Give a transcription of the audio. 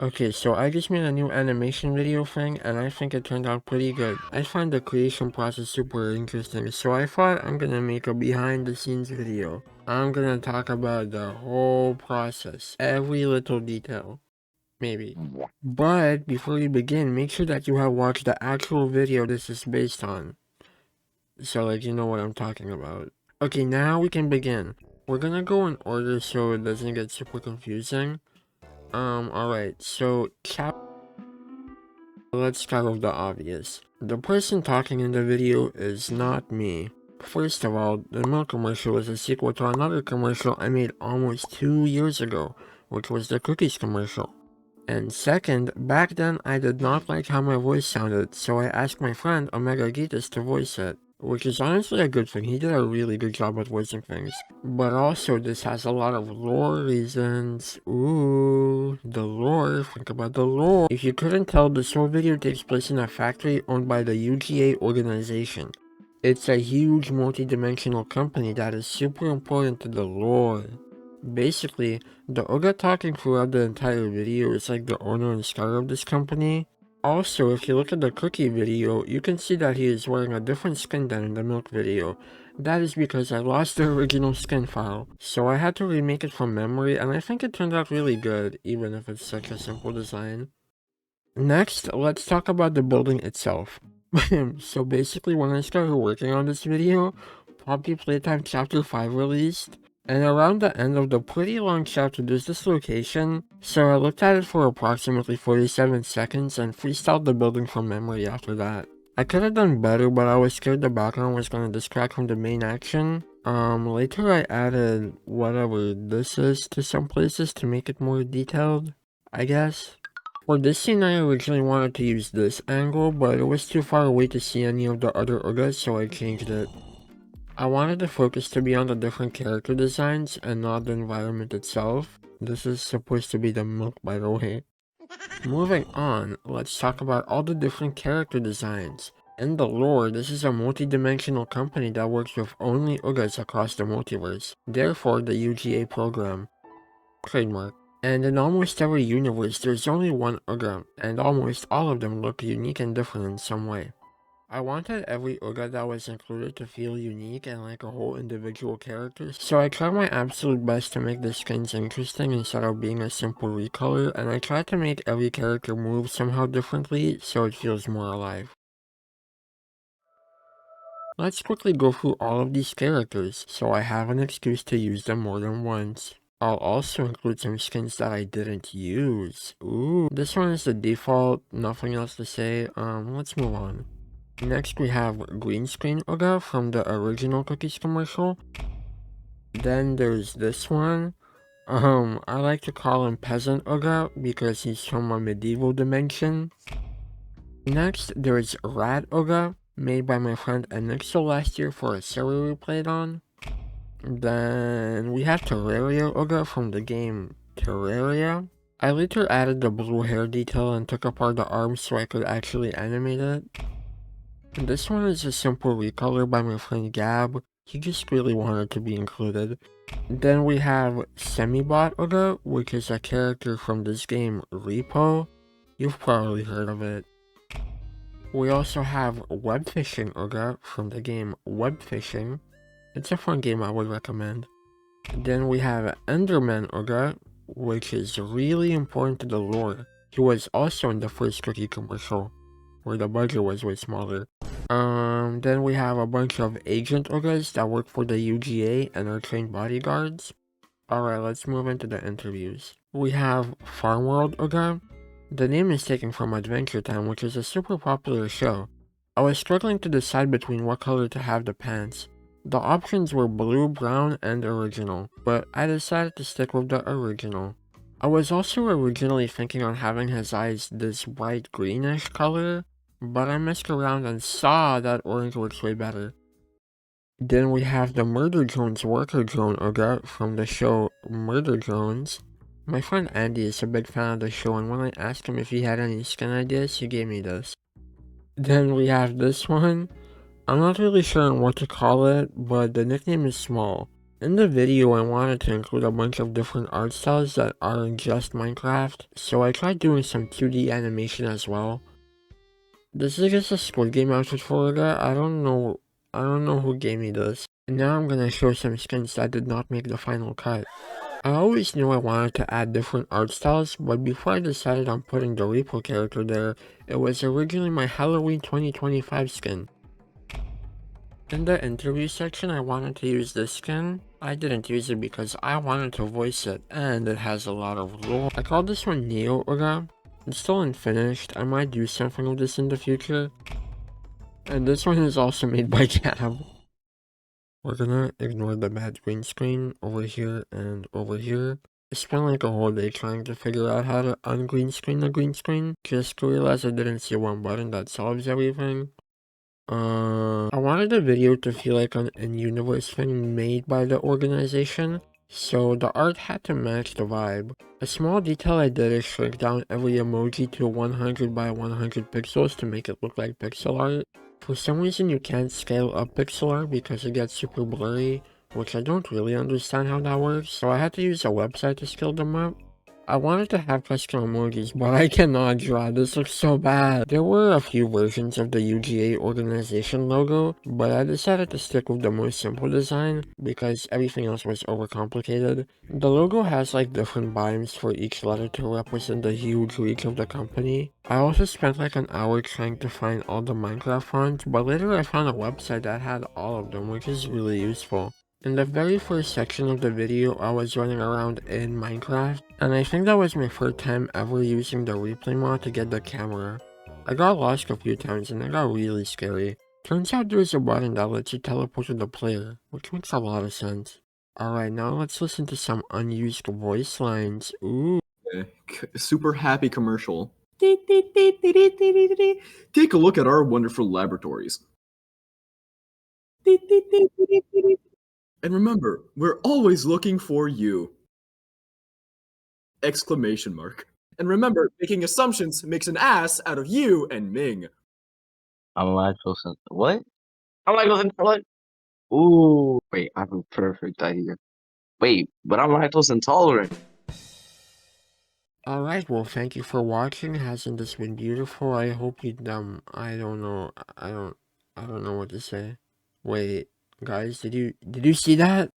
Okay, so I just made a new animation video thing, and I think it turned out pretty good. I find the creation process super interesting, so I thought I'm gonna make a behind the scenes video. I'm gonna talk about the whole process, every little detail, maybe. But before we begin, make sure that you have watched the actual video this is based on, so like you know what I'm talking about. Okay, now we can begin. We're gonna go in order so it doesn't get super confusing. Alright, so let's start with the obvious. The person talking in the video is not me. First of all, the milk commercial is a sequel to another commercial I made almost 2 years ago, which was the cookies commercial. And second, back then I did not like how my voice sounded, so I asked my friend omegagytis to voice it. Which is honestly a good thing, he did a really good job at voicing things. But also, this has a lot of lore reasons. Ooh, the lore, think about the lore. If you couldn't tell, this whole video takes place in a factory owned by the UGA organization. It's a huge multi-dimensional company that is super important to the lore. Basically, the Oga talking throughout the entire video is like the owner and star of this company. Also, if you look at the cookie video, you can see that he is wearing a different skin than in the milk video. That is because I lost the original skin file, so I had to remake it from memory, and I think it turned out really good, even if it's such a simple design. Next, let's talk about the building itself. So basically, when I started working on this video, Poppy Playtime Chapter 5 released, and around the end of the pretty long chapter there's this location, so I looked at it for approximately 47 seconds and freestyled the building from memory after that. I could have done better, but I was scared the background was going to distract from the main action. Later I added whatever this is to some places to make it more detailed, I guess. For this scene I originally wanted to use this angle, but it was too far away to see any of the other Ugas, so I changed it. I wanted the focus to be on the different character designs and not the environment itself. This is supposed to be the milk, by the way. Moving on, let's talk about all the different character designs. In the lore, this is a multi-dimensional company that works with only Ugas across the multiverse, therefore the UGA program. Trademark. And in almost every universe, there's only one Uga, and almost all of them look unique and different in some way. I wanted every Uga that was included to feel unique and like a whole individual character, so I tried my absolute best to make the skins interesting instead of being a simple recolor, and I tried to make every character move somehow differently so it feels more alive. Let's quickly go through all of these characters, so I have an excuse to use them more than once. I'll also include some skins that I didn't use. Ooh, this one is the default, nothing else to say, let's move on. Next we have Green Screen Uga from the original Cookies commercial. Then there's this one. I like to call him Peasant Uga because he's from a medieval dimension. Next, there's Rat Uga, made by my friend Enixo last year for a server we played on. Then we have Terraria Uga from the game Terraria. I later added the blue hair detail and took apart the arms so I could actually animate it. This one is a simple recolor by my friend Gab. He just really wanted to be included. Then we have Semibot Uga, which is a character from this game Repo. You've probably heard of it. We also have Web Fishing Uga from the game Web Fishing. It's a fun game I would recommend. Then we have Enderman Uga, which is really important to the lore. He was also in the first cookie commercial, where the budget was way smaller. Then we have a bunch of agent Ugas that work for the UGA and are trained bodyguards. Alright, let's move into the interviews. We have Farmworld Uga. The name is taken from Adventure Time, which is a super popular show. I was struggling to decide between what color to have the pants. The options were blue, brown, and original, but I decided to stick with the original. I was also originally thinking on having his eyes this bright greenish color, but I messed around and saw that orange works way better. Then we have the Murder Drones Worker Drone Uga from the show Murder Drones. My friend Andy is a big fan of the show, and when I asked him if he had any skin ideas, he gave me this. Then we have this one. I'm not really sure on what to call it, but the nickname is Smoll. In the video, I wanted to include a bunch of different art styles that aren't just Minecraft, so I tried doing some 2D animation as well. This is just a Squid Game outfit for that. I don't know who gave me this. And now I'm gonna show some skins that did not make the final cut. I always knew I wanted to add different art styles, but before I decided on putting the Reaper character there, it was originally my Halloween 2025 skin. In the interview section, I wanted to use this skin. I didn't use it because I wanted to voice it, and it has a lot of lore. I called this one Neo Ura. It's still unfinished. I might do something with this in the future. And this one is also made by Cab. We're gonna ignore the bad green screen over here and over here. I spent like a whole day trying to figure out how to ungreen screen the green screen. Just realized I didn't see one button that solves everything. I wanted the video to feel like an in-universe thing made by the organization, so the art had to match the vibe. A small detail I did is shrink down every emoji to 100 by 100 pixels to make it look like pixel art. For some reason you can't scale up pixel art because it gets super blurry, which I don't really understand how that works, so I had to use a website to scale them up. I wanted to have custom emojis, but I cannot draw. This looks so bad. There were a few versions of the UGA organization logo, but I decided to stick with the most simple design because everything else was overcomplicated. The logo has like different biomes for each letter to represent the huge reach of the company. I also spent like an hour trying to find all the Minecraft fonts, but later I found a website that had all of them, which is really useful. In the very first section of the video, I was running around in Minecraft, and I think that was my first time ever using the replay mod to get the camera. I got lost a few times and it got really scary. Turns out there's a button that lets you teleport to the player, which makes a lot of sense. Alright, now let's listen to some unused voice lines. Ooh. Super happy commercial. Take a look at our wonderful laboratories. And remember, we're always looking for you! Exclamation mark. And remember, making assumptions makes an ass out of you and Ming. I'm lactose. What? I'm lactose intolerant. Ooh, wait, I have a perfect idea. Wait, but I'm lactose intolerant. Alright, well thank you for watching. Hasn't this been beautiful? I hope you I don't know. I don't know what to say. Wait, guys, did you see that?